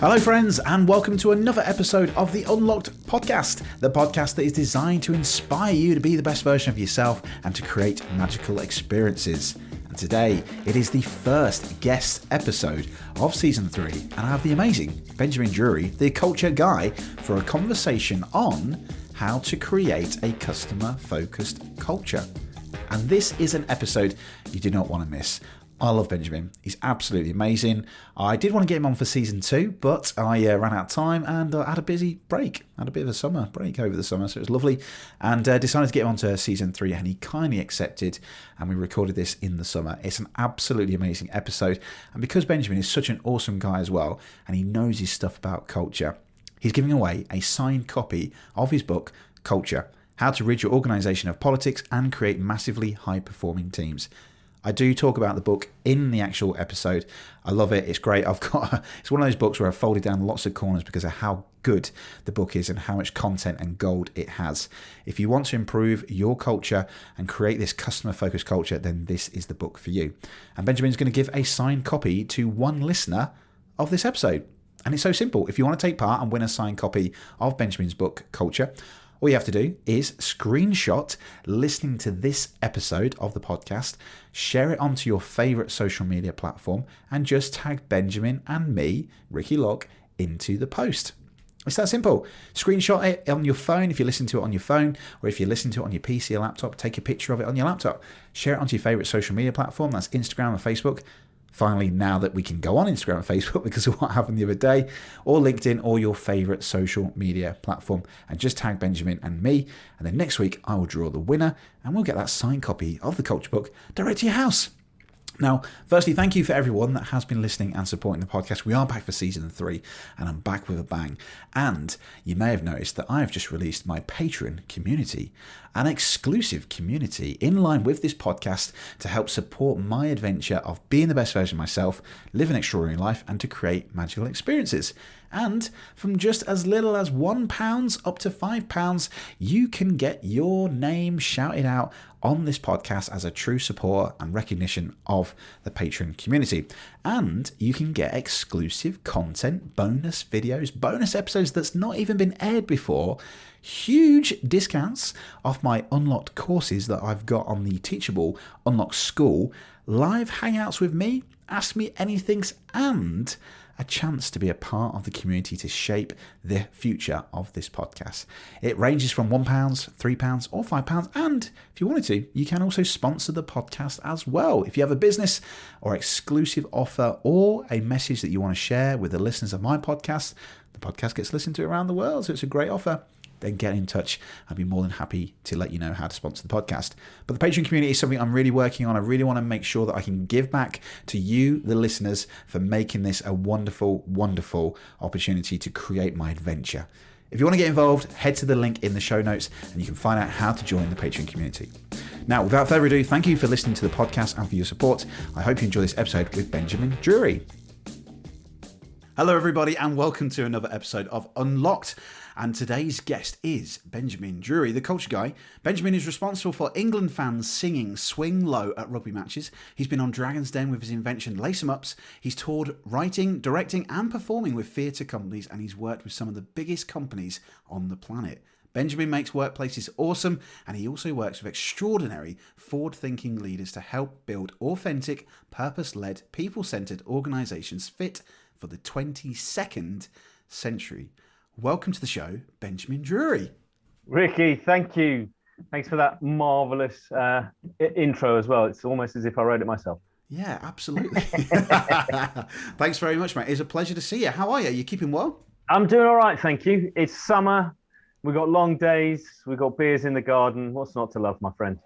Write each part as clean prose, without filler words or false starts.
Hello friends, and welcome to another episode of the Unlocked podcast, the podcast that is designed to inspire you to be the best version of yourself and to create magical experiences. And today, it is the first guest episode of season 3, and I have the amazing Benjamin Drury, the culture guy, for a conversation on how to create a customer-focused culture. And this is an episode you do not want to miss. I love Benjamin. He's absolutely amazing. I did want to get him on for season 2, but I ran out of time and had a busy break. I had a bit of a summer break over the summer, so it was lovely. And decided to get him on to season 3, and he kindly accepted, and we recorded this in the summer. It's an absolutely amazing episode. And because Benjamin is such an awesome guy as well, and he knows his stuff about culture, he's giving away a signed copy of his book, Culture: How to Rid Your Organization of Politics and Create Massively High-Performing Teams. I do talk about the book in the actual episode. I love it. It's great. It's one of those books where I've folded down lots of corners because of how good the book is and how much content and gold it has. If you want to improve your culture and create this customer-focused culture, then this is the book for you. And Benjamin's going to give a signed copy to one listener of this episode. And it's so simple. If you want to take part and win a signed copy of Benjamin's book, Culture, all you have to do is screenshot listening to this episode of the podcast, share it onto your favorite social media platform, and just tag Benjamin and me, Ricky Locke, into the post. It's that simple. Screenshot it on your phone if you listen to it on your phone, or if you listen to it on your PC or laptop, take a picture of it on your laptop. Share it onto your favorite social media platform. That's Instagram or Facebook. Finally, now that we can go on Instagram and Facebook because of what happened the other day, or LinkedIn, or your favorite social media platform, and just tag Benjamin and me. And then next week, I will draw the winner and we'll get that signed copy of the Culture Book direct to your house. Now, firstly, thank you for everyone that has been listening and supporting the podcast. We are back for season 3, and I'm back with a bang. And you may have noticed that I have just released my Patreon community, an exclusive community in line with this podcast to help support my adventure of being the best version of myself, live an extraordinary life, and to create magical experiences. And from just as little as £1 up to £5, you can get your name shouted out on this podcast as a true support and recognition of the Patreon community. And you can get exclusive content, bonus videos, bonus episodes that's not even been aired before, huge discounts off my Unlocked courses that I've got on the Teachable Unlocked School, live hangouts with me, Ask Me Anythings, and a chance to be a part of the community to shape the future of this podcast. It ranges from £1, £3 or £5, and if you wanted to, you can also sponsor the podcast as well. If you have a business or exclusive offer or a message that you want to share with the listeners of my podcast, the podcast gets listened to around the world, so it's a great offer. Then get in touch. I'd be more than happy to let you know how to sponsor the podcast. But the Patreon community is something I'm really working on. I really want to make sure that I can give back to you, the listeners, for making this a wonderful, wonderful opportunity to create my adventure. If you want to get involved, head to the link in the show notes and you can find out how to join the Patreon community. Now, without further ado, thank you for listening to the podcast and for your support. I hope you enjoy this episode with Benjamin Drury. Hello, everybody, and welcome to another episode of Unlocked. And today's guest is Benjamin Drury, the culture guy. Benjamin is responsible for England fans singing Swing Low at rugby matches. He's been on Dragon's Den with his invention Lace 'em Ups. He's toured writing, directing and performing with theatre companies, and he's worked with some of the biggest companies on the planet. Benjamin makes workplaces awesome, and he also works with extraordinary, forward-thinking leaders to help build authentic, purpose-led, people-centred organisations fit for the 22nd century. Welcome to the show, Benjamin Drury. Ricky, thank you. Thanks for that marvellous intro as well. It's almost as if I wrote it myself. Yeah, absolutely. Thanks very much, mate. It's a pleasure to see you. How are you? You keeping well? I'm doing all right, thank you. It's summer. We've got long days. We've got beers in the garden. What's not to love, my friend?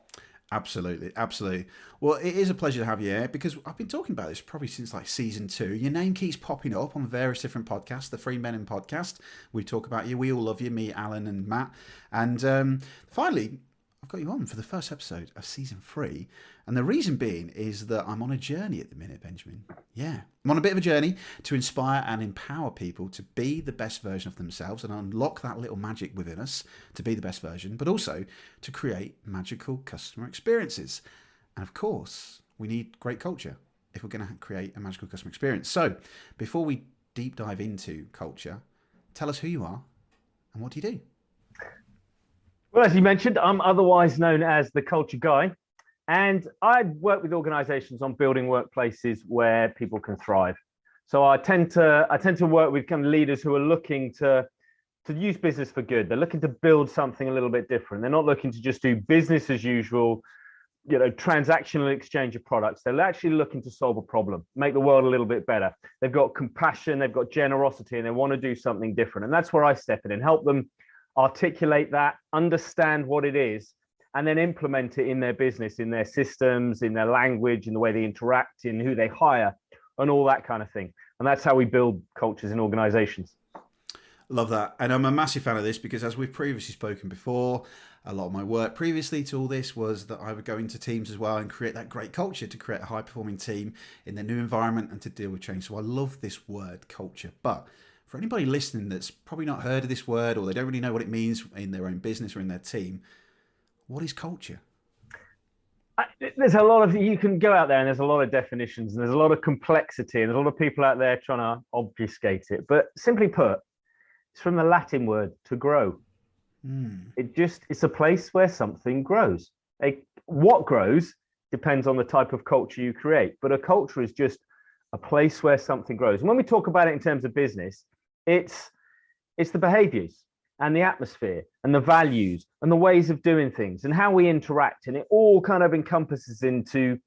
Absolutely, absolutely. Well, it is a pleasure to have you here because I've been talking about this probably since like season 2. Your name keeps popping up on various different podcasts, the Three Men in podcast. We talk about you. We all love you, me, Alan and Matt. And finally, I've got you on for the first episode of season 3. And the reason being is that I'm on a journey at the minute, Benjamin. Yeah, I'm on a bit of a journey to inspire and empower people to be the best version of themselves and unlock that little magic within us to be the best version, but also to create magical customer experiences. And of course, we need great culture if we're going to create a magical customer experience. So before we deep dive into culture, tell us who you are and what do you do? Well, as you mentioned, I'm otherwise known as the culture guy, and I work with organizations on building workplaces where people can thrive. So I tend to work with kind of leaders who are looking to use business for good. They're looking to build something a little bit different. They're not looking to just do business as usual, transactional exchange of products. They're actually looking to solve a problem, make the world a little bit better. They've got compassion, they've got generosity, and they want to do something different. And that's where I step in and help them articulate that, understand what it is, and then implement it in their business, in their systems, in their language, in the way they interact, in who they hire, and all that kind of thing. And that's how we build cultures in organizations. Love that. And I'm a massive fan of this because, as we've previously spoken before, a lot of my work previously to all this was that I would go into teams as well and create that great culture, to create a high performing team in their new environment and to deal with change. So I love this word culture. But for anybody listening that's probably not heard of this word, or they don't really know what it means in their own business or in their team, what is culture? There's a lot of, you can go out there and there's a lot of definitions and there's a lot of complexity and there's a lot of people out there trying to obfuscate it. But simply put, it's from the Latin word to grow. It's a place where something grows. What grows depends on the type of culture you create, but a culture is just a place where something grows. And when we talk about it in terms of business, it's the behaviors and the atmosphere and the values and the ways of doing things and how we interact. And it all kind of encompasses into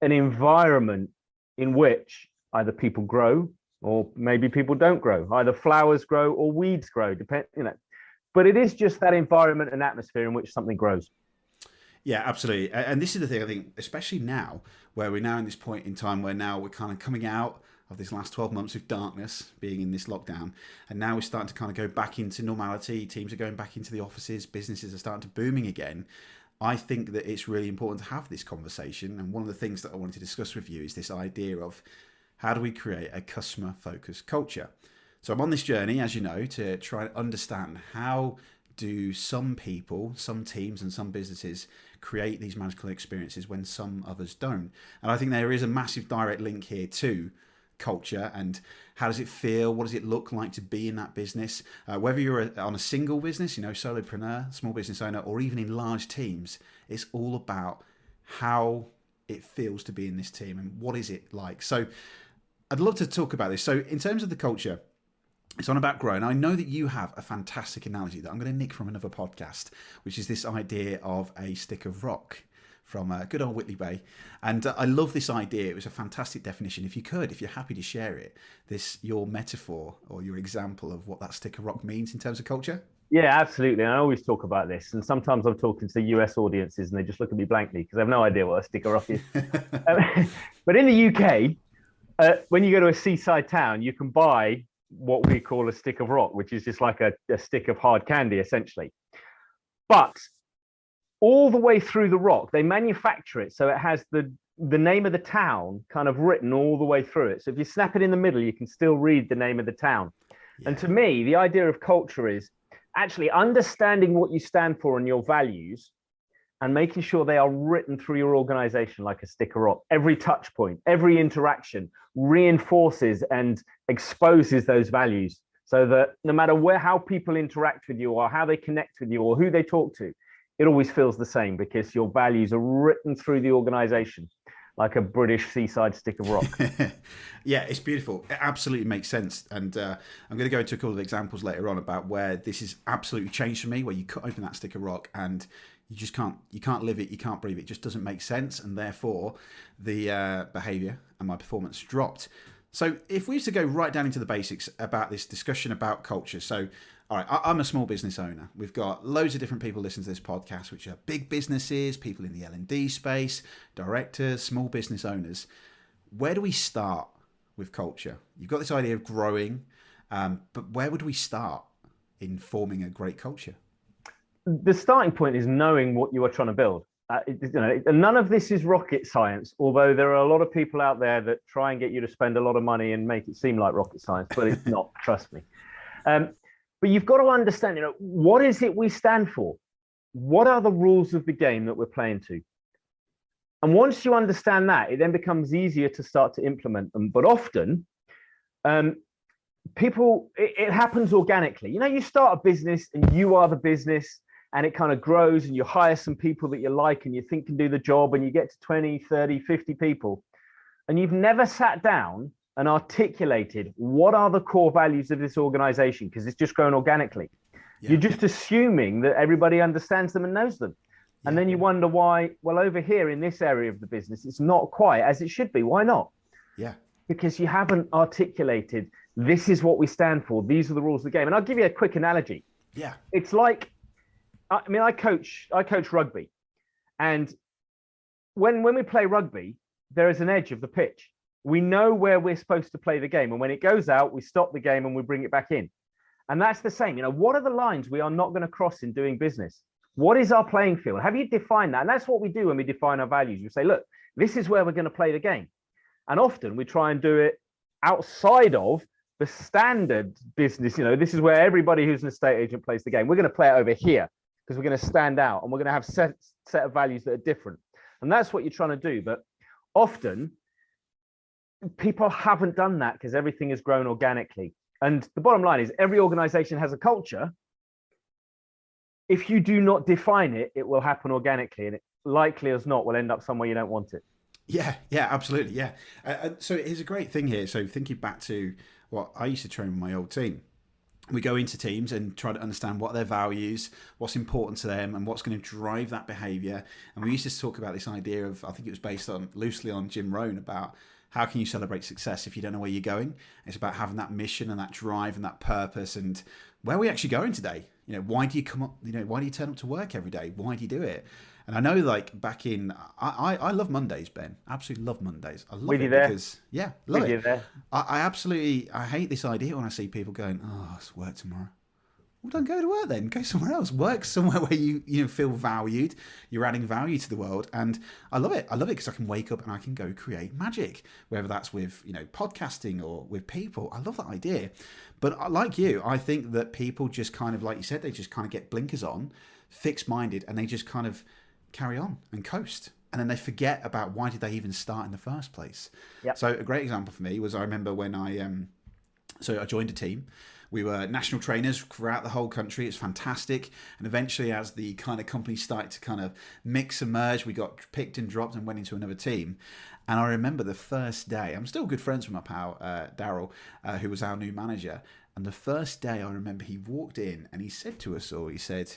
an environment in which either people grow or maybe people don't grow. Either flowers grow or weeds grow, but it is just that environment and atmosphere in which something grows. Yeah, absolutely. And this is the thing, I think, especially now, where we're now in this point in time where now we're kind of coming out of this last 12 months of darkness, being in this lockdown. And now we're starting to kind of go back into normality. Teams are going back into the offices. Businesses are starting to booming again. I think that it's really important to have this conversation. And one of the things that I wanted to discuss with you is this idea of how do we create a customer-focused culture? So I'm on this journey, as you know, to try and understand how do some people, some teams and some businesses create these magical experiences when some others don't. And I think there is a massive direct link here to culture and how does it feel? What does it look like to be in that business? Whether you're on a single business, solopreneur, small business owner, or even in large teams, it's all about how it feels to be in this team and what is it like. So I'd love to talk about this. So in terms of the culture, it's on about growing. I know that you have a fantastic analogy that I'm going to nick from another podcast, which is this idea of a stick of rock from good old Whitley Bay. And I love this idea. It was a fantastic definition. If you're happy to share it, your metaphor or your example of what that stick of rock means in terms of culture. Yeah, absolutely. And I always talk about this. And sometimes I'm talking to US audiences and they just look at me blankly because I have no idea what a stick of rock is. But in the UK, when you go to a seaside town, you can buy what we call a stick of rock, which is just like a stick of hard candy, essentially. But all the way through the rock, they manufacture it so it has the name of the town kind of written all the way through it. So if you snap it in the middle, you can still read the name of the town. Yeah. And to me, the idea of culture is actually understanding what you stand for and your values and making sure they are written through your organization like a stick of rock. Every touch point, every interaction reinforces and exposes those values so that no matter how people interact with you or how they connect with you or who they talk to, it always feels the same because your values are written through the organization like a British seaside stick of rock. Yeah, it's beautiful. It absolutely makes sense. And I'm going to go into a couple of examples later on about where this has absolutely changed for me, where you cut open that stick of rock and you just can't live it, you can't breathe it. It just doesn't make sense. And therefore, the behavior and my performance dropped. So if we used to go right down into the basics about this discussion about culture. So, all right, I'm a small business owner. We've got loads of different people listening to this podcast, which are big businesses, people in the L&D space, directors, small business owners. Where do we start with culture? You've got this idea of growing, but where would we start in forming a great culture? The starting point is knowing what you are trying to build. None of this is rocket science, although there are a lot of people out there that try and get you to spend a lot of money and make it seem like rocket science, but it's not, trust me. But you've got to understand, what is it we stand for? What are the rules of the game that we're playing to? And once you understand that, it then becomes easier to start to implement them. But often, people, it happens organically. You start a business and you are the business, and it kind of grows, and you hire some people that you like and you think can do the job, and you get to 20, 30, 50 people, and you've never sat down and articulated what are the core values of this organization, because it's just grown organically. Yeah. You're just assuming that everybody understands them and knows them. Yeah. And then you wonder why, well, over here in this area of the business, it's not quite as it should be. Why not? Yeah. Because you haven't articulated, this is what we stand for. These are the rules of the game. And I'll give you a quick analogy. Yeah. It's like, I coach rugby. And when we play rugby, there is an edge of the pitch. We know where we're supposed to play the game. And when it goes out, we stop the game and we bring it back in. And that's the same. What are the lines we are not going to cross in doing business? What is our playing field? Have you defined that? And that's what we do when we define our values. We say, look, this is where we're going to play the game. And often we try and do it outside of the standard business. This is where everybody who's an estate agent plays the game. We're going to play it over here because we're going to stand out, and we're going to have set of values that are different. And that's what you're trying to do. But often people haven't done that because everything has grown organically. And the bottom line is every organization has a culture. If you do not define it, it will happen organically, and it likely as not will end up somewhere you don't want it. Yeah, absolutely. Yeah. So here's a great thing here. So thinking back to what I used to train with my old team, we go into teams and try to understand what their values, what's important to them, and what's going to drive that behavior. And we used to talk about this idea of, I think it was based loosely on Jim Rohn, about how can you celebrate success if you don't know where you're going? It's about having that mission and that drive and that purpose, and where are we actually going today? Why do you come up? Why do you turn up to work every day? Why do you do it? And I know, like, back in, I love Mondays, Ben. Absolutely love Mondays. I love it because, love it. I hate this idea when I see people going, oh, it's work tomorrow. Well, don't go to work then. Go somewhere else. Work somewhere where you feel valued. You're adding value to the world. And I love it. I love it because I can wake up and I can go create magic, whether that's with, podcasting or with people. I love that idea. But like you, I think that people just kind of, like you said, they just kind of get blinkers on, fixed-minded, and they just kind of carry on and coast. And then they forget about why did they even start in the first place. Yep. So a great example for me was, I remember when I joined a team. We were national trainers throughout the whole country. It's fantastic. And eventually, as the kind of company started to kind of mix and merge, we got picked and dropped and went into another team. And I remember the first day, I'm still good friends with my pal, Daryl, who was our new manager. And the first day, I remember he walked in and he said to us all, he said,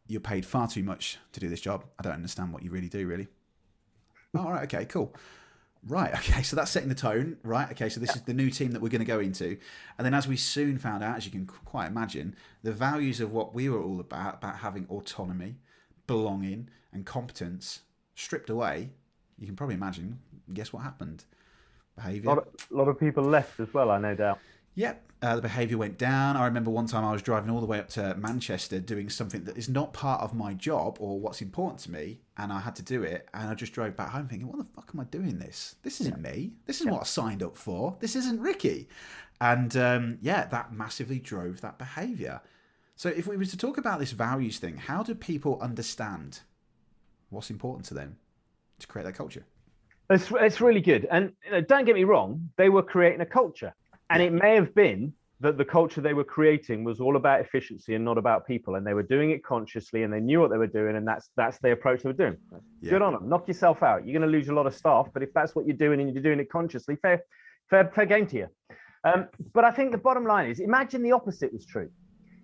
you're paid far too much to do this job. I don't understand what you really do, really. Oh, all right, okay, cool. Right, okay, so that's setting the tone, right? Okay, so this is the new team that we're going to go into. And then as we soon found out, as you can quite imagine, the values of what we were all about having autonomy, belonging, and competence stripped away, you can probably imagine, guess what happened? Behaviour. A lot of people left as well, I no doubt. Yep. The behaviour went down. I remember one time I was driving all the way up to Manchester doing something that is not part of my job or what's important to me, and I had to do it, and I just drove back home thinking, what the fuck am I doing this? This isn't me. This isn't what I signed up for. This isn't Ricky. And that massively drove that behaviour. So if we were to talk about this values thing, how do people understand what's important to them to create that culture? It's really good. And don't get me wrong, they were creating a culture. And it may have been that the culture they were creating was all about efficiency and not about people. And they were doing it consciously and they knew what they were doing. And that's the approach they were doing. Yeah. Good on them. Knock yourself out. You're going to lose a lot of staff. But if that's what you're doing and you're doing it consciously, fair game to you. But I think the bottom line is, imagine the opposite was true.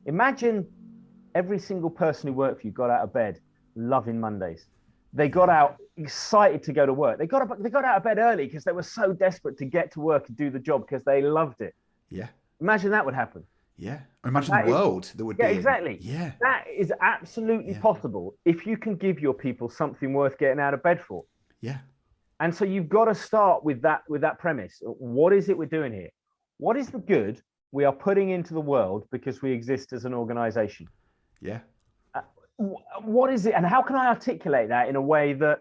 Imagine every single person who worked for you got out of bed loving Mondays. They got out excited to go to work. They got out of bed early because they were so desperate to get to work and do the job because they loved it. Yeah. Imagine that would happen. Yeah. Or imagine the world that would be. Yeah, exactly. Yeah. That is absolutely possible if you can give your people something worth getting out of bed for. Yeah. And so you've got to start with that premise. What is it we're doing here? What is the good we are putting into the world because we exist as an organization? Yeah. What is it, and how can I articulate that in a way that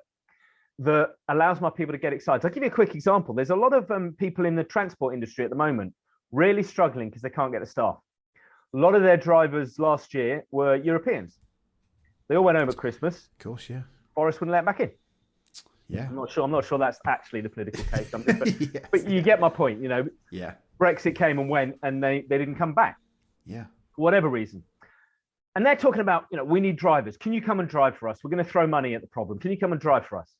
allows my people to get excited? I'll give you a quick example. There's a lot of people in the transport industry at the moment really struggling because they can't get the staff. A lot of their drivers last year were Europeans. They all went home at Christmas. Of course, yeah. Boris wouldn't let them back in. Yeah. I'm not sure that's actually the political case. But you get my point, Yeah. Brexit came and went, and they didn't come back. Yeah. For whatever reason. And they're talking about, we need drivers. Can you come and drive for us? We're going to throw money at the problem. Can you come and drive for us?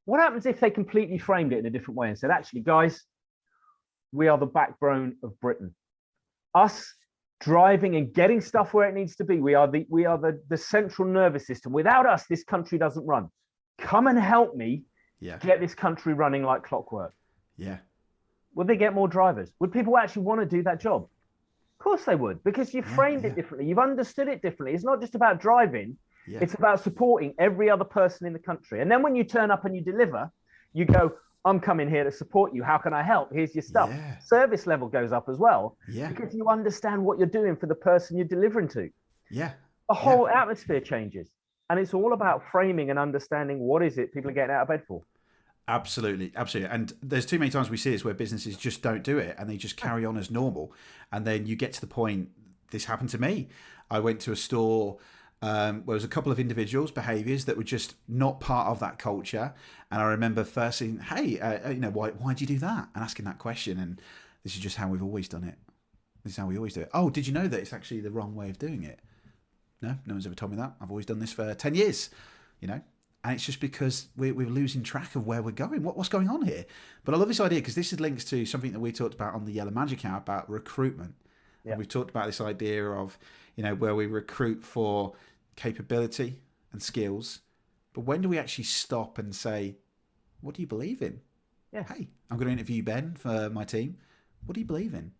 What happens if they completely framed it in a different way and said, actually, guys, we are the backbone of Britain. Us driving and getting stuff where it needs to be. We are the central nervous system. Without us, this country doesn't run. Come and help me get this country running like clockwork. Yeah. Would they get more drivers? Would people actually want to do that job? Of course they would, because you framed it differently. You've understood it differently. It's not just about driving. Yeah. It's about supporting every other person in the country. And then when you turn up and you deliver, you go, I'm coming here to support you. How can I help? Here's your stuff. Yeah. Service level goes up as well, because you understand what you're doing for the person you're delivering to. Yeah. The whole atmosphere changes. And it's all about framing and understanding what is it people are getting out of bed for. Absolutely, absolutely. And there's too many times we see this where businesses just don't do it and they just carry on as normal. And then you get to the point, this happened to me. I went to a store where there was a couple of individuals' behaviours that were just not part of that culture. And I remember first saying, hey, why do you do that? And asking that question. And this is just how we've always done it. This is how we always do it. Oh, did you know that it's actually the wrong way of doing it? No one's ever told me that. I've always done this for 10 years, And it's just because we're losing track of where we're going. What's going on here? But I love this idea because this is links to something that we talked about on the Yellow Magic Hour about recruitment. Yeah. And we've talked about this idea of, where we recruit for capability and skills. But when do we actually stop and say, what do you believe in? Yeah. Hey, I'm going to interview Ben for my team. What do you believe in?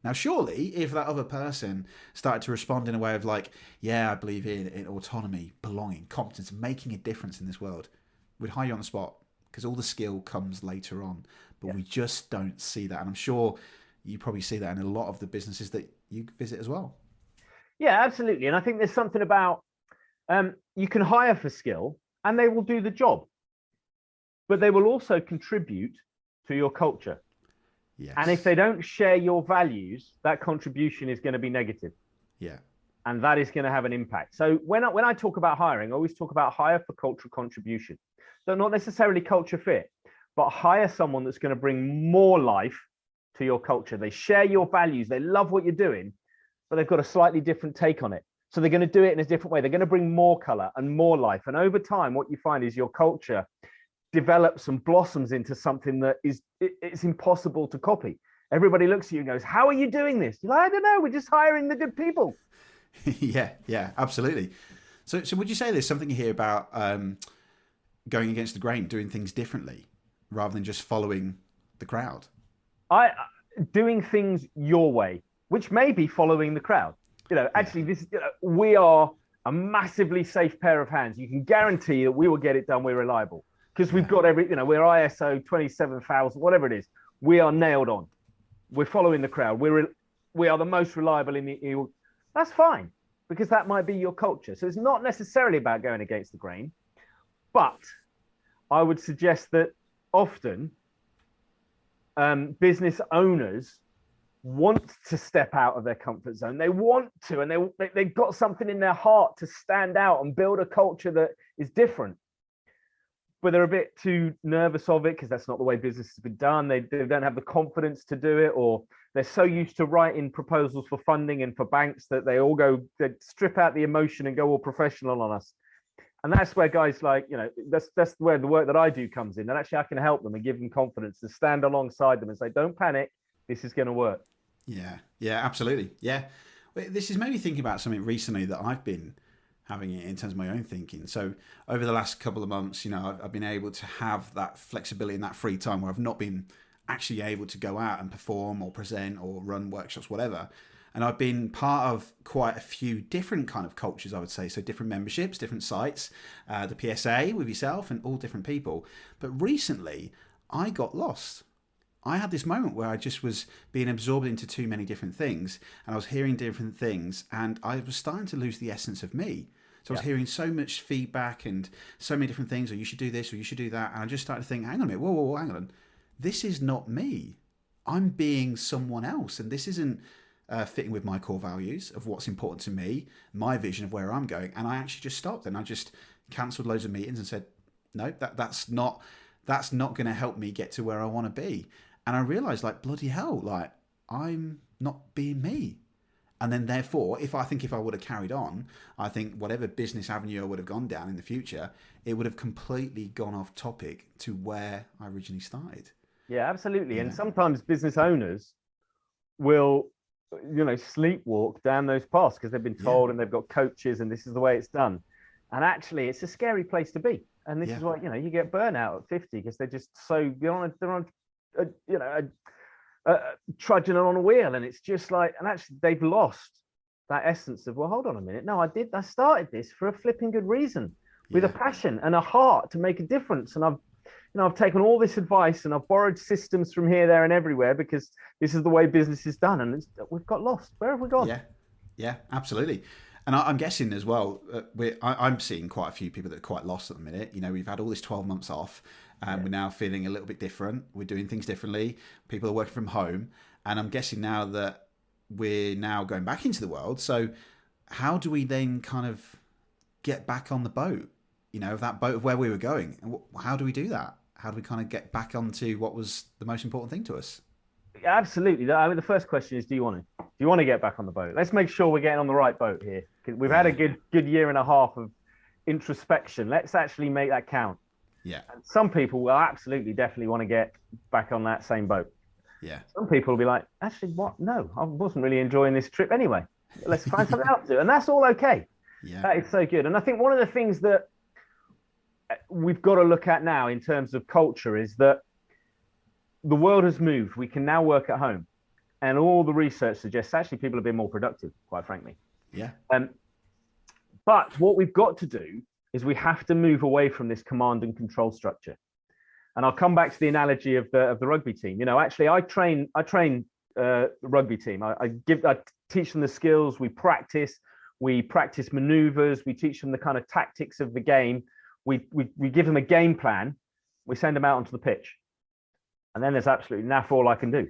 Now, surely, if that other person started to respond in a way of like, yeah, I believe in autonomy, belonging, competence, making a difference in this world, we'd hire you on the spot because all the skill comes later on. But we just don't see that. And I'm sure you probably see that in a lot of the businesses that you visit as well. Yeah, absolutely. And I think there's something about you can hire for skill and they will do the job, but they will also contribute to your culture. Yes. And if they don't share your values, that contribution is going to be negative. Yeah. And that is going to have an impact. So when I talk about hiring, I always talk about hire for cultural contribution. So not necessarily culture fit, but hire someone that's going to bring more life to your culture. They share your values. They love what you're doing, but they've got a slightly different take on it. So they're going to do it in a different way. They're going to bring more color and more life. And over time, what you find is your culture develops and blossoms into something that it's impossible to copy. Everybody looks at you and goes, how are you doing this? You're like, I don't know, we're just hiring the good people. yeah, absolutely. So would you say there's something here about going against the grain, doing things differently rather than just following the crowd? Doing things your way, which may be following the crowd. Actually, we are a massively safe pair of hands. You can guarantee that we will get it done. We're reliable. Because we've got we're ISO 27000, whatever it is. We are nailed on. We're following the crowd. We are the most reliable in the. That's fine, because that might be your culture. So it's not necessarily about going against the grain, but I would suggest that often business owners want to step out of their comfort zone. They want to, and they've got something in their heart to stand out and build a culture that is different. But they're a bit too nervous of it because that's not the way business has been done. They don't have the confidence to do it, or they're so used to writing proposals for funding and for banks that they strip out the emotion and go all professional on us. And that's where guys like, that's where the work that I do comes in. And actually I can help them and give them confidence to stand alongside them and say, don't panic, this is going to work. Yeah, absolutely. Yeah. This is maybe thinking about something recently that I've been having in terms of my own thinking. So over the last couple of months, I've been able to have that flexibility and that free time where I've not been actually able to go out and perform or present or run workshops, whatever. And I've been part of quite a few different kind of cultures, I would say. So different memberships, different sites, the PSA with yourself and all different people. But recently I got lost. I had this moment where I just was being absorbed into too many different things, and I was hearing different things, and I was starting to lose the essence of me. So I was hearing so much feedback and so many different things, or you should do this, or you should do that. And I just started to think, hang on a minute, whoa, hang on. This is not me. I'm being someone else, and this isn't fitting with my core values of what's important to me, my vision of where I'm going. And I actually just stopped, and I just cancelled loads of meetings and said, no, that's not going to help me get to where I want to be. And I realized, like, bloody hell, like, I'm not being me. And then therefore, if I would have carried on, I think whatever business avenue I would have gone down in the future, it would have completely gone off topic to where I originally started. Yeah, absolutely. You And know? sometimes business owners will, sleepwalk down those paths because they've been told and they've got coaches and this is the way it's done. And actually, it's a scary place to be. And this is why, you get burnout at 50 because they're just so, they're on trudging on a wheel. And it's just like, and actually they've lost that essence of, well, hold on a minute. No, I started this for a flipping good reason with a passion and a heart to make a difference. And I've taken all this advice and I've borrowed systems from here, there, and everywhere because this is the way business is done. And we've got lost. Where have we gone? Yeah, absolutely. And I'm guessing as well, I'm seeing quite a few people that are quite lost at the minute. We've had all this 12 months off and we're now feeling a little bit different. We're doing things differently. People are working from home. And I'm guessing now that we're now going back into the world. So how do we then kind of get back on the boat, of that boat of where we were going? And how do we do that? How do we kind of get back onto what was the most important thing to us? Absolutely. I mean, the first question is, do you want to get back on the boat? Let's make sure we're getting on the right boat here. We've had a good year and a half of introspection. Let's actually make that count. Yeah. And some people will absolutely, definitely want to get back on that same boat. Yeah. Some people will be like, actually, what? No, I wasn't really enjoying this trip anyway. Let's find something else to do. And that's all okay. Yeah. That is so good. And I think one of the things that we've got to look at now in terms of culture is that the world has moved. We can now work at home. And all the research suggests actually people have been more productive, quite frankly. Yeah. But what we've got to do is we have to move away from this command and control structure. And I'll come back to the analogy of the rugby team. Actually, I train the rugby team. I teach them the skills. We practice maneuvers. We teach them the kind of tactics of the game. We give them a game plan. We send them out onto the pitch. And then there's absolutely naff all I can do.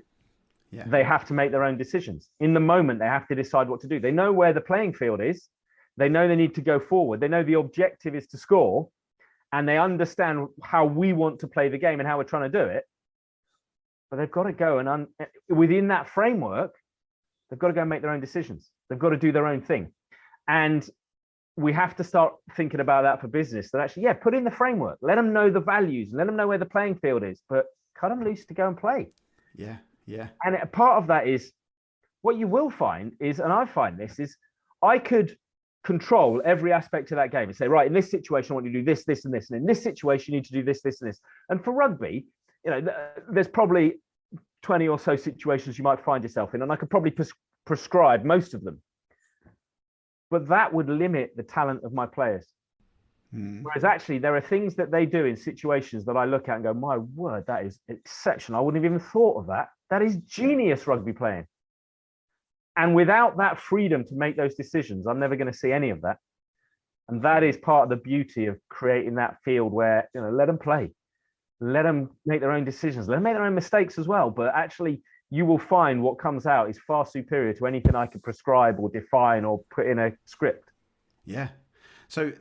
Yeah. They have to make their own decisions. In the moment, they have to decide what to do. They know where the playing field is. They know they need to go forward. They know the objective is to score. And they understand how we want to play the game and how we're trying to do it. But they've got to go and within that framework, they've got to go and make their own decisions. They've got to do their own thing. And we have to start thinking about that for business, that actually, put in the framework, let them know the values, let them know where the playing field is, but cut them loose to go and play. Yeah. Yeah. And a part of that is what you will find is, and I find this is, I could control every aspect of that game and say, right, in this situation, I want you to do this, this, and this. And in this situation, you need to do this, this, and this. And for rugby, there's probably 20 or so situations you might find yourself in, and I could probably prescribe most of them. But that would limit the talent of my players. Whereas actually there are things that they do in situations that I look at and go, my word, that is exceptional. I wouldn't have even thought of that. That is genius rugby playing. And without that freedom to make those decisions, I'm never going to see any of that. And that is part of the beauty of creating that field where, let them play, let them make their own decisions, let them make their own mistakes as well. But actually, you will find what comes out is far superior to anything I could prescribe or define or put in a script. Yeah. So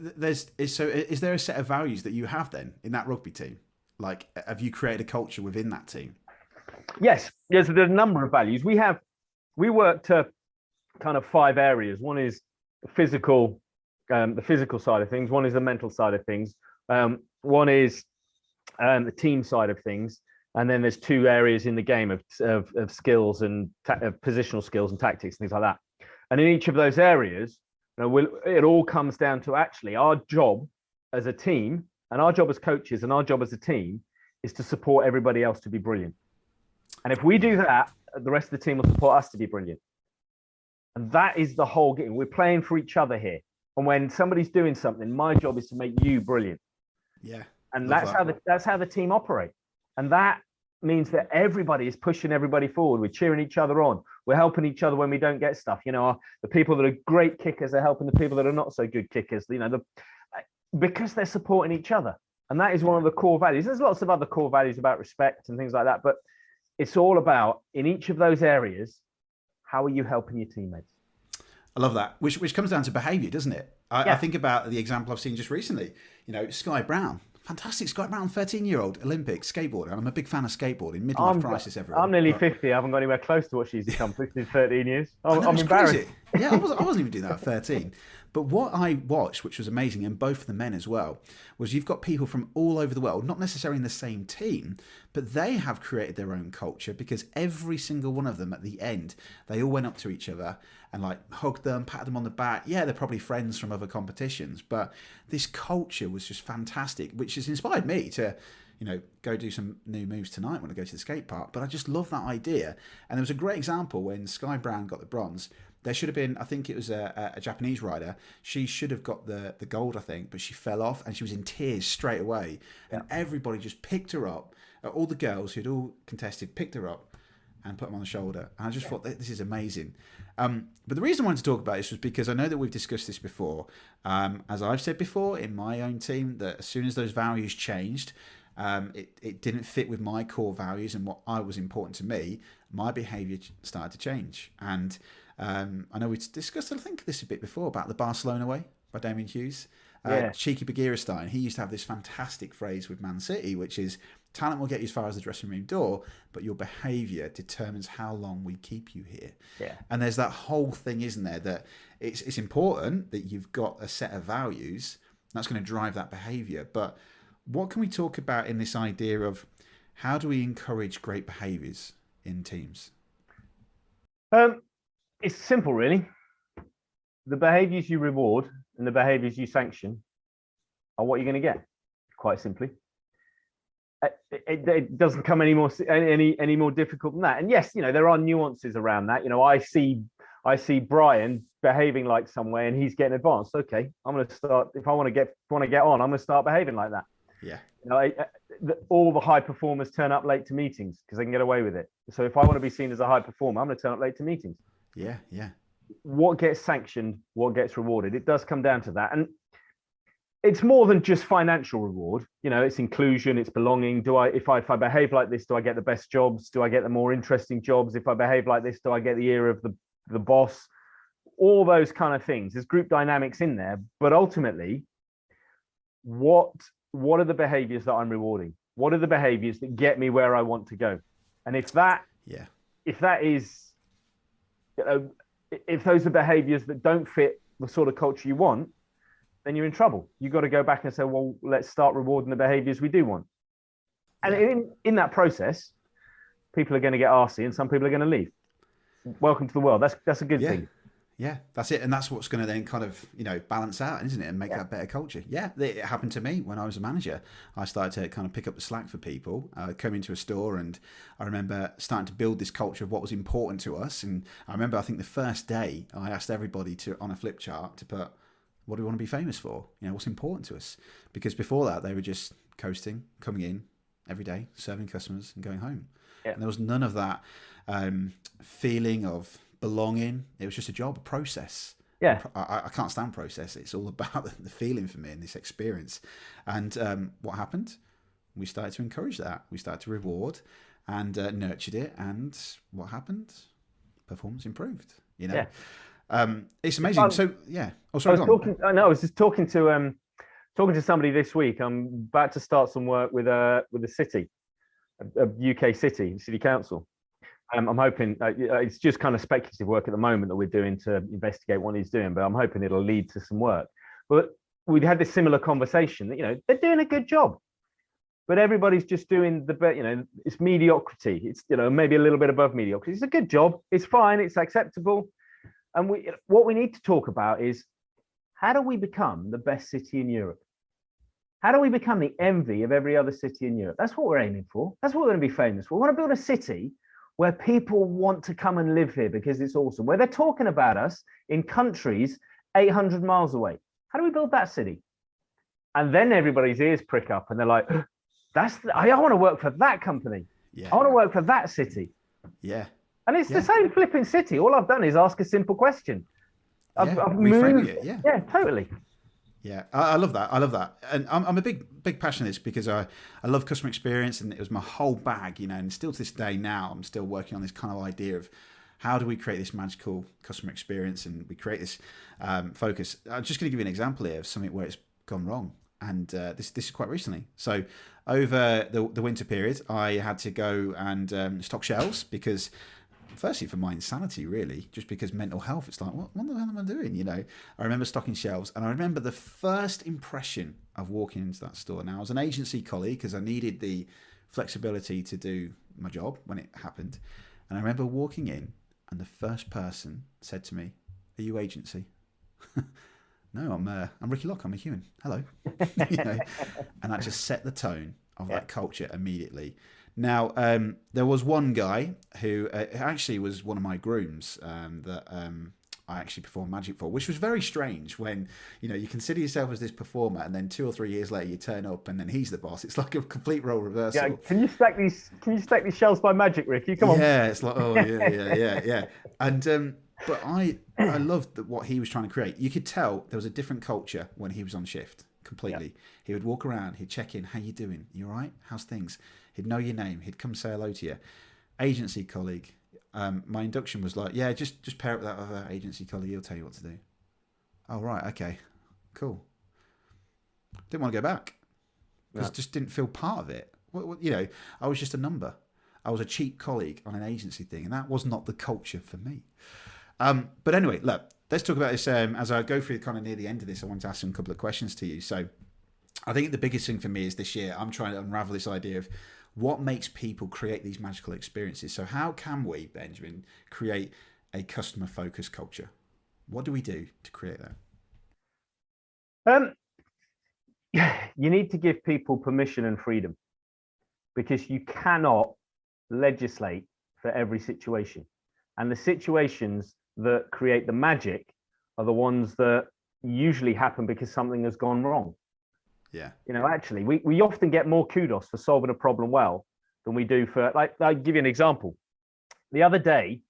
is there a set of values that you have then in that rugby team? Like, have you created a culture within that team? Yes. There's a number of values. We work to kind of 5 areas. One is the physical side of things. One is the mental side of things. One is the team side of things. And then there's 2 areas in the game of skills and positional skills and tactics and things like that. And in each of those areas, it all comes down to actually our job as a team and our job as coaches and our job as a team is to support everybody else to be brilliant. And if we do that, the rest of the team will support us to be brilliant. And that is the whole game. We're playing for each other here. And when somebody's doing something, my job is to make you brilliant. Yeah. And that's how the team operate. And that means that everybody is pushing everybody forward. We're cheering each other on. We're helping each other when we don't get stuff. The people that are great kickers are helping the people that are not so good kickers. Because they're supporting each other. And that is one of the core values. There's lots of other core values about respect and things like that. But it's all about, in each of those areas, how are you helping your teammates? I love that, which comes down to behaviour, doesn't it? I think about the example I've seen just recently. Sky Brown, fantastic. Scott Brown, 13-year-old Olympic skateboarder. And I'm a big fan of skateboarding. Midlife crisis, everyone. I'm nearly 50. I haven't got anywhere close to what she's accomplished in 13 years. I'm embarrassed. Crazy. Yeah, I wasn't even doing that at 13. But what I watched, which was amazing, and both of the men as well, was you've got people from all over the world, not necessarily in the same team, but they have created their own culture, because every single one of them at the end, they all went up to each other and like hugged them, patted them on the back. Yeah, they're probably friends from other competitions, but this culture was just fantastic, which has inspired me to, go do some new moves tonight when I go to the skate park. But I just love that idea. And there was a great example when Sky Brown got the bronze. There should have been, I think it was a Japanese rider. She should have got the gold, I think, but she fell off and she was in tears straight away. And everybody just picked her up. All the girls who'd all contested picked her up and put them on the shoulder. And I just thought, this is amazing. But the reason I wanted to talk about this was because I know that we've discussed this before. As I've said before in my own team, that as soon as those values changed, it didn't fit with my core values and what was important to me, my behaviour started to change. And I know we discussed, I think, this a bit before about the Barcelona way by Damien Hughes. Cheeky Bagheera-Stein, he used to have this fantastic phrase with Man City, which is, talent will get you as far as the dressing room door, but your behaviour determines how long we keep you here. Yeah. And there's that whole thing, isn't there, that it's important that you've got a set of values that's going to drive that behaviour. But what can we talk about in this idea of how do we encourage great behaviours in teams? It's simple, really. The behaviours you reward and the behaviours you sanction are what you're going to get, quite simply. It doesn't come any more difficult than that. And yes, there are nuances around that. I see Brian behaving like some way and he's getting advanced. Okay, I'm going to start. If I want to get on, I'm going to start behaving like that. Yeah. All the high performers turn up late to meetings because they can get away with it. So if I want to be seen as a high performer, I'm going to turn up late to meetings. Yeah, yeah. What gets sanctioned, what gets rewarded? It does come down to that. And it's more than just financial reward. It's inclusion, it's belonging. If I behave like this, do I get the best jobs? Do I get the more interesting jobs? If I behave like this, do I get the ear of the boss? All those kind of things. There's group dynamics in there, but ultimately, what are the behaviors that I'm rewarding? What are the behaviors that get me where I want to go? And if those are behaviors that don't fit the sort of culture you want, then you're in trouble. You've got to go back and say, well, let's start rewarding the behaviors we do want. And in that process, people are going to get arsey and some people are going to leave. Welcome to the world. That's a good thing. Yeah, that's it. And that's what's going to then kind of, balance out, isn't it? And make that better culture. Yeah, it happened to me when I was a manager. I started to kind of pick up the slack for people, come into a store, and I remember starting to build this culture of what was important to us. And I remember, I think the first day I asked everybody on a flip chart to put, what do we want to be famous for? What's important to us? Because before that, they were just coasting, coming in every day, serving customers and going home. Yeah. And there was none of that feeling of belonging. It was just a job, a process. Yeah. I can't stand process. It's all about the feeling for me and this experience. And what happened? We started to encourage that. We started to reward and nurtured it. And what happened? Performance improved. Yeah. It's amazing. So yeah. Oh, sorry. I was just talking to somebody this week. I'm about to start some work with a city, a UK city council. I'm hoping it's just kind of speculative work at the moment that we're doing to investigate what he's doing, but I'm hoping it'll lead to some work. But we'd had this similar conversation that, they're doing a good job, but everybody's just doing it's mediocrity. It's, maybe a little bit above mediocrity. It's a good job. It's fine. It's acceptable. And what we need to talk about is, how do we become the best city in Europe? How do we become the envy of every other city in Europe? That's what we're aiming for. That's what we're going to be famous for. We want to build a city where people want to come and live here because it's awesome, where they're talking about us in countries 800 miles away. How do we build that city? And then everybody's ears prick up and they're like, I want to work for that company. Yeah. I want to work for that city. Yeah. And it's the same flipping city. All I've done is ask a simple question. I've moved. It, yeah, totally. Yeah, I love that. And I'm a big passion of this because I love customer experience, and it was my whole bag, and still to this day now, I'm still working on this kind of idea of how do we create this magical customer experience, and we create this focus. I'm just going to give you an example here of something where it's gone wrong. and this is quite recently. So over the winter period, I had to go and stock shelves because, firstly, for my insanity, really, just because mental health, it's like, what the hell am I doing? You know, I remember stocking shelves, and I remember the first impression of walking into that store. Now, I was an agency colleague because I needed the flexibility to do my job when it happened. And I remember walking in, and the first person said to me, "Are you agency?" No, I'm Ricky Locke. I'm a human. Hello. You know, and that just set the tone of that culture immediately. Now, there was one guy who actually was one of my grooms that I actually performed magic for, which was very strange when, you know, you consider yourself as this performer and then 2 or 3 years later you turn up and then he's the boss. It's like a complete role reversal. Yeah, can you stack these shelves by magic, Ricky? Come on. Yeah, it's like, oh, yeah. And but I loved what he was trying to create. You could tell there was a different culture when he was on shift, completely. Yeah. He would walk around, he'd check in, how you doing? You all right? How's things? He'd know your name. He'd come say hello to you. Agency colleague. My induction was like, yeah, just pair up that other agency colleague. He'll tell you what to do. Oh, right. Okay. Cool. Didn't want to go back because just didn't feel part of it. You know, I was just a number. I was a cheap colleague on an agency thing, and that was not the culture for me. But anyway, look, let's talk about this. As I go through kind of near the end of this, I want to ask some couple of questions to you. So I think the biggest thing for me is this year, I'm trying to unravel this idea of what makes people create these magical experiences. So how can we, Benjamin, create a customer-focused culture? What do we do to create that? You need to give people permission and freedom, because you cannot legislate for every situation. And the situations that create the magic are the ones that usually happen because something has gone wrong. Yeah. You know, actually, we often get more kudos for solving a problem well than we do for, like, I'll give you an example. The other day,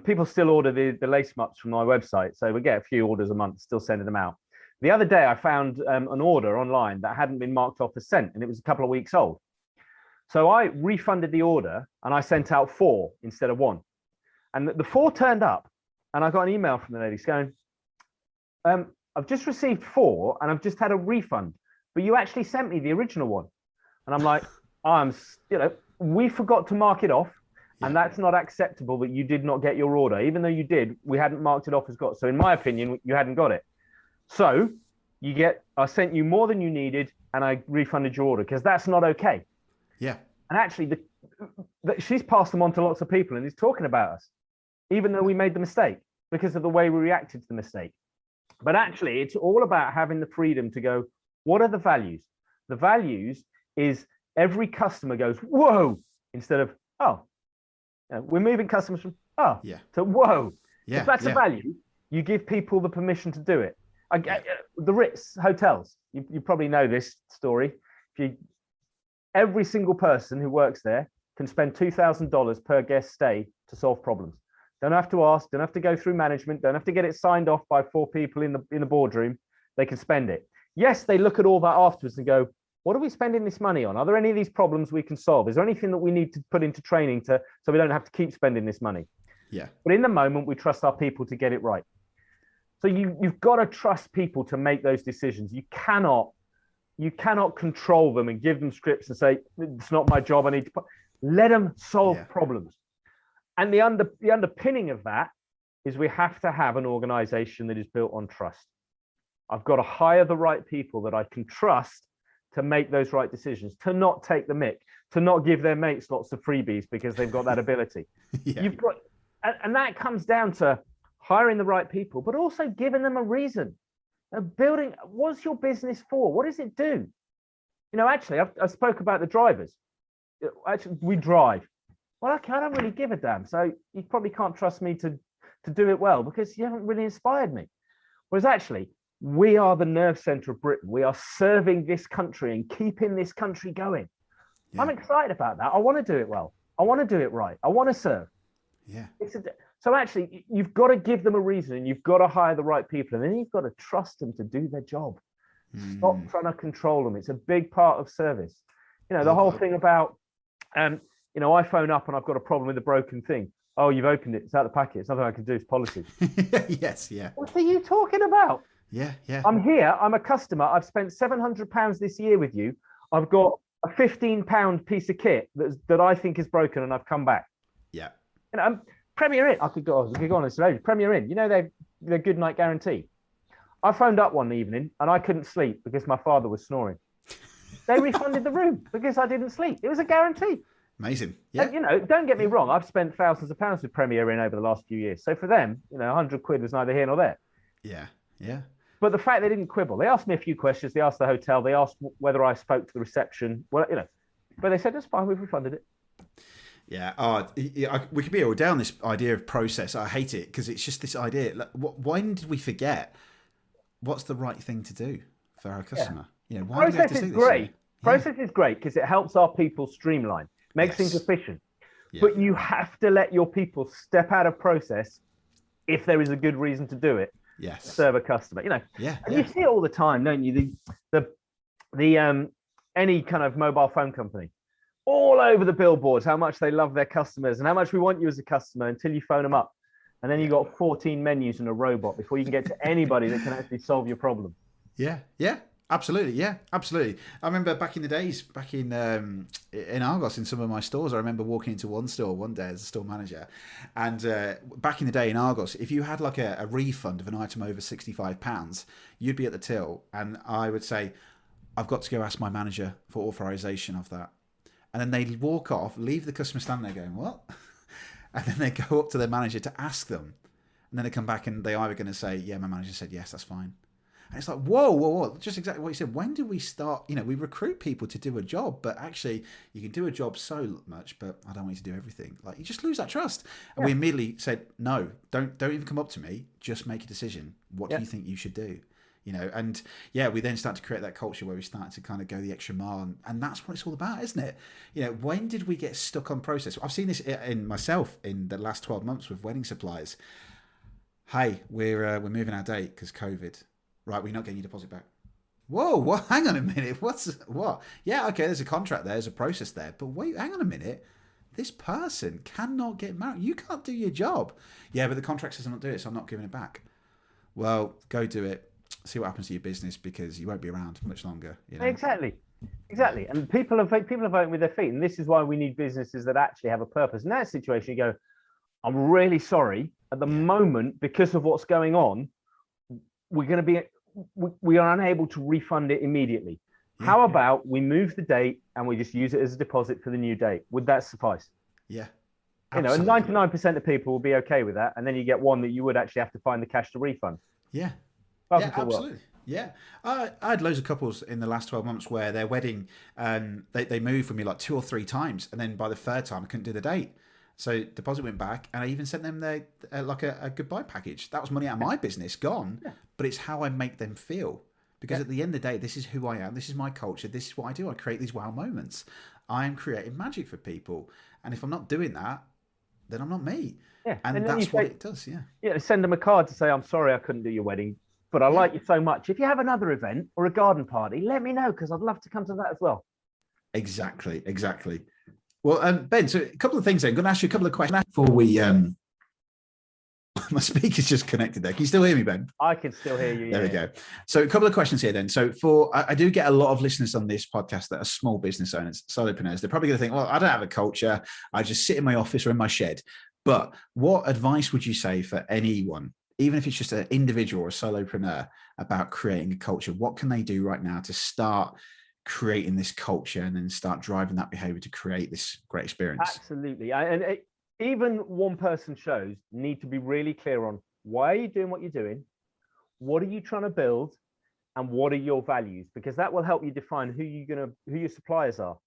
people still order the lace mups from my website. So we get a few orders a month, still sending them out. The other day, I found an order online that hadn't been marked off as sent, and it was a couple of weeks old. So I refunded the order and I sent out 4 instead of 1. And the 4 turned up, and I got an email from the lady going, I've just received 4 and I've just had a refund, but you actually sent me the original one. And I'm like, we forgot to mark it off. Yeah. And that's not acceptable that you did not get your order. Even though you did, we hadn't marked it off as got. So in my opinion, you hadn't got it. So I sent you more than you needed and I refunded your order, because that's not okay. Yeah. And actually, she's passed them on to lots of people and is talking about us, even though we made the mistake because of the way we reacted to the mistake. But actually, it's all about having the freedom to go, what are the values? The values is every customer goes, whoa, instead of, oh, we're moving customers from, oh, to whoa. Yeah. If that's a value, you give people the permission to do it. The Ritz hotels, you probably know this story. Every single person who works there can spend $2,000 per guest stay to solve problems. Don't have to ask, don't have to go through management, don't have to get it signed off by 4 people in the boardroom. They can spend it. Yes, they look at all that afterwards and go, what are we spending this money on? Are there any of these problems we can solve? Is there anything that we need to put into training so we don't have to keep spending this money? Yeah. But in the moment, we trust our people to get it right. So you've got to trust people to make those decisions. You cannot control them and give them scripts and say, it's not my job, I need to let them solve problems. And the underpinning of that is we have to have an organization that is built on trust. I've got to hire the right people that I can trust to make those right decisions, to not take the mick, to not give their mates lots of freebies because they've got that ability. You've got, and that comes down to hiring the right people, but also giving them a reason. Building, what's your business for? What does it do? You know, actually, I spoke about the drivers. Actually, we drive. Well, okay, I don't really give a damn. So you probably can't trust me to do it well because you haven't really inspired me. Whereas actually, we are the nerve center of Britain. We are serving this country and keeping this country going. Yeah. I'm excited about that. I want to do it well. I want to do it right. I want to serve. Yeah. So actually, you've got to give them a reason and you've got to hire the right people. And then you've got to trust them to do their job. Stop trying to control them. It's a big part of service. You know, the whole thing about, you know, I phone up and I've got a problem with a broken thing. Oh, you've opened it. It's out of the packet. It's nothing I can do. It's policy. Yes, yeah. What are you talking about? Yeah. I'm here. I'm a customer. I've spent £700 this year with you. I've got a £15 piece of kit that I think is broken, and I've come back. Yeah. Premier Inn. I could go on this road. Premier Inn. You know they're good night guarantee. I phoned up one evening and I couldn't sleep because my father was snoring. They refunded the room because I didn't sleep. It was a guarantee. Amazing. Yeah. And, don't get me wrong. I've spent thousands of pounds with Premier Inn over the last few years. So for them, 100 quid was neither here nor there. Yeah. Yeah. But the fact they didn't quibble, they asked me a few questions. They asked the hotel. They asked whether I spoke to the reception. Well, but they said, that's fine. We've refunded it. Yeah. We could be all down this idea of process. I hate it because it's just this idea. Like, when did we forget what's the right thing to do for our customer? Why do we have to do this? Great. Process is great because it helps our people streamline, makes things efficient. Yeah. But you have to let your people step out of process if there is a good reason to do it. Yes. Serve a customer. Yeah. And you see it all the time, don't you? The any kind of mobile phone company, all over the billboards, how much they love their customers and how much we want you as a customer until you phone them up. And then you got 14 menus and a robot before you can get to anybody that can actually solve your problem. Yeah. Absolutely, yeah, absolutely. I remember back in the days, back in Argos, in some of my stores, I remember walking into one store one day as a store manager, and back in the day in Argos, if you had like a refund of an item over £65, you'd be at the till, and I would say, I've got to go ask my manager for authorization of that. And then they'd walk off, leave the customer standing there going, what? And then they go up to their manager to ask them. And then they come back and they either going to say, yeah, my manager said, yes, that's fine. And it's like, whoa. Just exactly what you said. When did we start? We recruit people to do a job, but actually you can do a job so much, but I don't want you to do everything. Like, you just lose that trust. And we immediately said, no, don't even come up to me. Just make a decision. What do you think you should do? And we then start to create that culture where we start to kind of go the extra mile, and that's what it's all about, isn't it? When did we get stuck on process? I've seen this in myself in the last 12 months with wedding suppliers. Hey, we're moving our date because COVID. Right, we're not getting your deposit back. Whoa, what? Hang on a minute. What? Yeah, okay, there's a contract there, there's a process there, but wait, hang on a minute. This person cannot get married. You can't do your job. Yeah, but the contract says I'm not doing it, so I'm not giving it back. Well, go do it. See what happens to your business because you won't be around much longer. Exactly. And people are voting with their feet, and this is why we need businesses that actually have a purpose. In that situation, you go, I'm really sorry. At the moment, because of what's going on, we are unable to refund it immediately. Yeah. How about we move the date and we just use it as a deposit for the new date? Would that suffice? Yeah. And 99% of people will be okay with that. And then you get one that you would actually have to find the cash to refund. Yeah. Absolutely. Yeah. I had loads of couples in the last 12 months where their wedding, they moved for me like 2 or 3 times. And then by the third time, I couldn't do the date. So deposit went back, and I even sent them their like a goodbye package. That was money out of my business, gone. Yeah. But it's how I make them feel. Because at the end of the day, this is who I am. This is my culture. This is what I do. I create these wow moments. I am creating magic for people. And if I'm not doing that, then I'm not me. Yeah. And that's what it does. Yeah. Yeah. Send them a card to say, I'm sorry I couldn't do your wedding, but I like you so much. If you have another event or a garden party, let me know because I'd love to come to that as well. Exactly. Well, Ben, so a couple of things then. I'm going to ask you a couple of questions before we... My speaker's just connected there. Can you still hear me, Ben? I can still hear you. There we go. So a couple of questions here then. So I do get a lot of listeners on this podcast that are small business owners, solopreneurs. They're probably going to think, well, I don't have a culture. I just sit in my office or in my shed. But what advice would you say for anyone, even if it's just an individual or a solopreneur, about creating a culture? What can they do right now to start creating this culture and then start driving that behavior to create this great experience? Absolutely. Even one person shows need to be really clear on why are you doing what you're doing, what are you trying to build, and what are your values, because that will help you define who your suppliers are,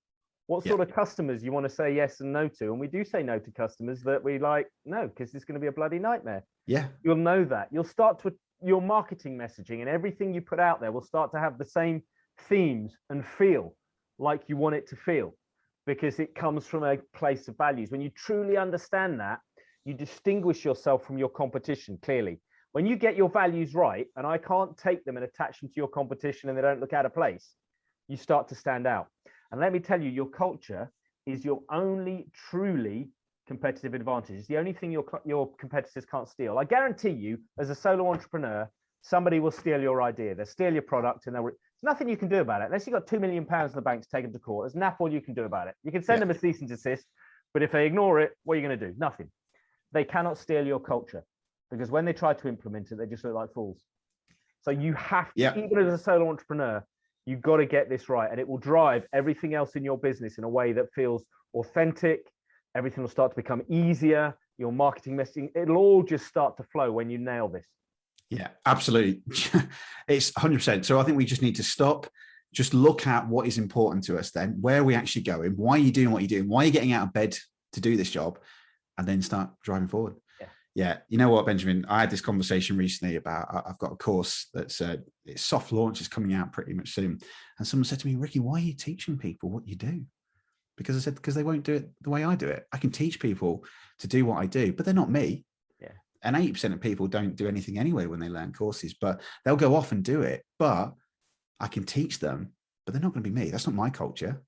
what sort of customers you want to say yes and no to. And we do say no to customers that we like, no, because it's going to be a bloody nightmare. Yeah. You'll know that. You'll start to, your marketing messaging and everything you put out there will start to have the same themes and feel like you want it to feel, because it comes from a place of values. When you truly understand that, you distinguish yourself from your competition clearly. When you get your values right, and I can't take them and attach them to your competition and they don't look out of place, you start to stand out. And let me tell you, your culture is your only truly competitive advantage. It's the only thing your competitors can't steal. I guarantee you, as a solo entrepreneur, somebody will steal your idea. They'll steal your product, and there's nothing you can do about it. Unless you've got £2 million in the bank to take them to court, there's naff all you can do about it. You can send them a cease and desist, but if they ignore it, what are you going to do? Nothing. They cannot steal your culture, because when they try to implement it, they just look like fools. So you have to, even as a solo entrepreneur, you've got to get this right, and it will drive everything else in your business in a way that feels authentic. Everything will start to become easier. Your marketing messaging, it'll all just start to flow when you nail this. Yeah, absolutely. It's 100%. So I think we just need to stop, just look at what is important to us then, where are we actually going, why are you doing what you're doing, why are you getting out of bed to do this job, and then start driving forward. Yeah. You know what, Benjamin, I had this conversation recently about, I've got a course that's it's soft launch, is coming out pretty much soon. And someone said to me, Ricky, why are you teaching people what you do? Because I said, because they won't do it the way I do it. I can teach people to do what I do, but they're not me. Yeah. And 80% of people don't do anything anyway when they learn courses, but they'll go off and do it. But I can teach them, but they're not going to be me. That's not my culture.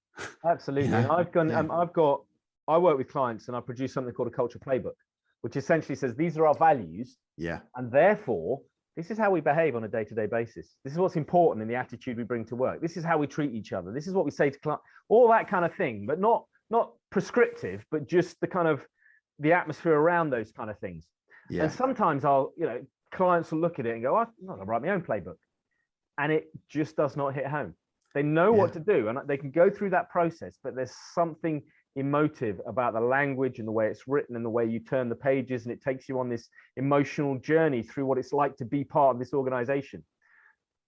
Absolutely. And I work with clients, and I produce something called a culture playbook, which essentially says these are our values. Yeah. And therefore, this is how we behave on a day-to-day basis. This is what's important in the attitude we bring to work. This is how we treat each other. This is what we say to clients, all that kind of thing, but not prescriptive, but just the kind of the atmosphere around those kind of things. Yeah. And sometimes clients will look at it and go, I'm not going to write my own playbook. And it just does not hit home. They know what to do, and they can go through that process, but there's something emotive about the language and the way it's written and the way you turn the pages, and it takes you on this emotional journey through what it's like to be part of this organization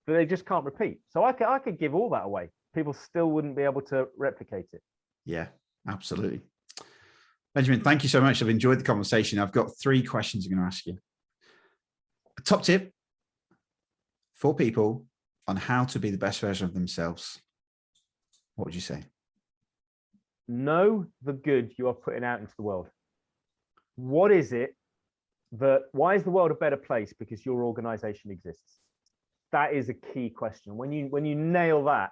that they just can't repeat. So I could give all that away. People still wouldn't be able to replicate it. Yeah, absolutely. Benjamin, thank you so much. I've enjoyed the conversation. I've got 3 questions I'm going to ask you. A top tip for people on how to be the best version of themselves. What would you say? Know the good you are putting out into the world. What is it why is the world a better place? Because your organization exists. That is a key question. When you nail that,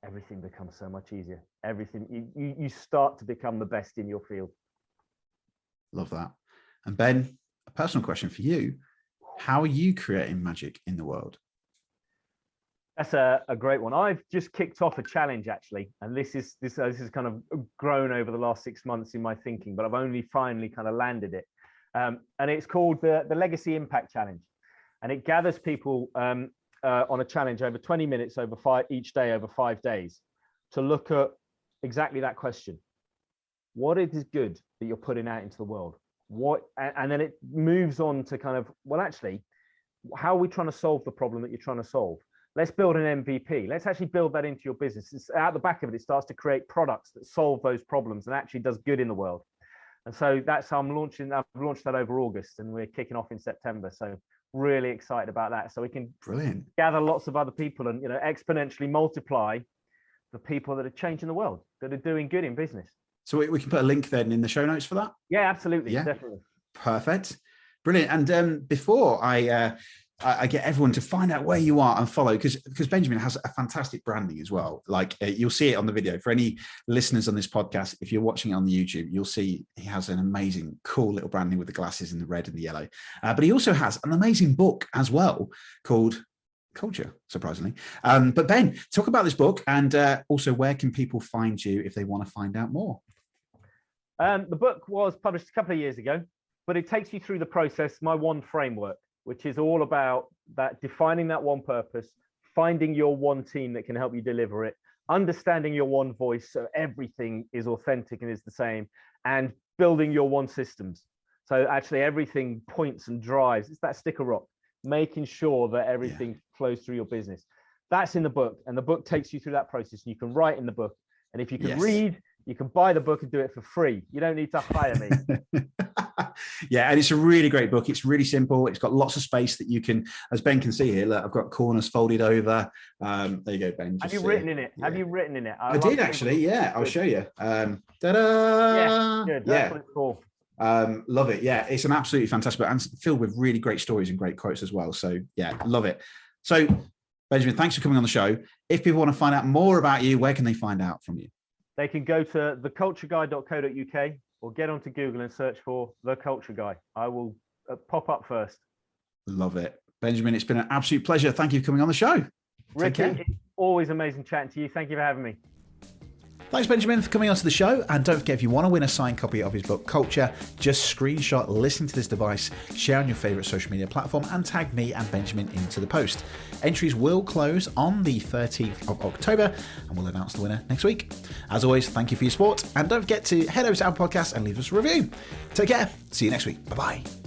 everything becomes so much easier. Everything, you start to become the best in your field. Love that. And Ben, a personal question for you. How are you creating magic in the world? That's a great one. I've just kicked off a challenge, actually, and this is kind of grown over the last 6 months in my thinking, but I've only finally kind of landed it. And it's called the Legacy Impact Challenge, and it gathers people on a challenge over 20 minutes each day over 5 days to look at exactly that question: what is good that you're putting out into the world? And then it moves on to kind of, well, actually, how are we trying to solve the problem that you're trying to solve? Let's build an MVP. Let's actually build that into your business. It's out the back of it, it starts to create products that solve those problems and actually does good in the world. And so that's how I've launched that over August, and we're kicking off in September. So really excited about that. So we can gather lots of other people and exponentially multiply the people that are changing the world, that are doing good in business. So we can put a link then in the show notes for that? Yeah, absolutely. Yeah. Definitely. Perfect. Brilliant. And before I get everyone to find out where you are and follow, because Benjamin has a fantastic branding as well. Like you'll see it on the video. For any listeners on this podcast, if you're watching it on the YouTube, you'll see he has an amazing, cool little branding with the glasses and the red and the yellow. But he also has an amazing book as well called Culture, surprisingly. But Ben, talk about this book, and also where can people find you if they want to find out more? The book was published a couple of years ago, but it takes you through the process, my one framework, which is all about that, defining that one purpose, finding your one team that can help you deliver it, understanding your one voice so everything is authentic and is the same, and building your one systems. So actually everything points and drives. It's that sticker rock, making sure that everything flows through your business. That's in the book, and the book takes you through that process. You can write in the book, and if you can read, you can buy the book and do it for free. You don't need to hire me. Yeah, and it's a really great book. It's really simple. It's got lots of space that you can, as Ben can see here, look, I've got corners folded over. There you go, Ben. Have you written in it? Yeah. Have you written in it? I did actually. Yeah, I'll show you. Ta-da! Yeah, good. That's what it's cool. Love it. Yeah, it's an absolutely fantastic book and filled with really great stories and great quotes as well. So yeah, love it. So Benjamin, thanks for coming on the show. If people want to find out more about you, where can they find out from you? They can go to thecultureguy.co.uk or get onto Google and search for The Culture Guy. I will pop up first. Love it. Benjamin, it's been an absolute pleasure. Thank you for coming on the show. Ricky, it's always amazing chatting to you. Thank you for having me. Thanks, Benjamin, for coming onto the show. And don't forget, if you want to win a signed copy of his book, Culture, just screenshot listening to this device, share on your favourite social media platform, and tag me and Benjamin into the post. Entries will close on the 13th of October, and we'll announce the winner next week. As always, thank you for your support, and don't forget to head over to our podcast and leave us a review. Take care. See you next week. Bye-bye.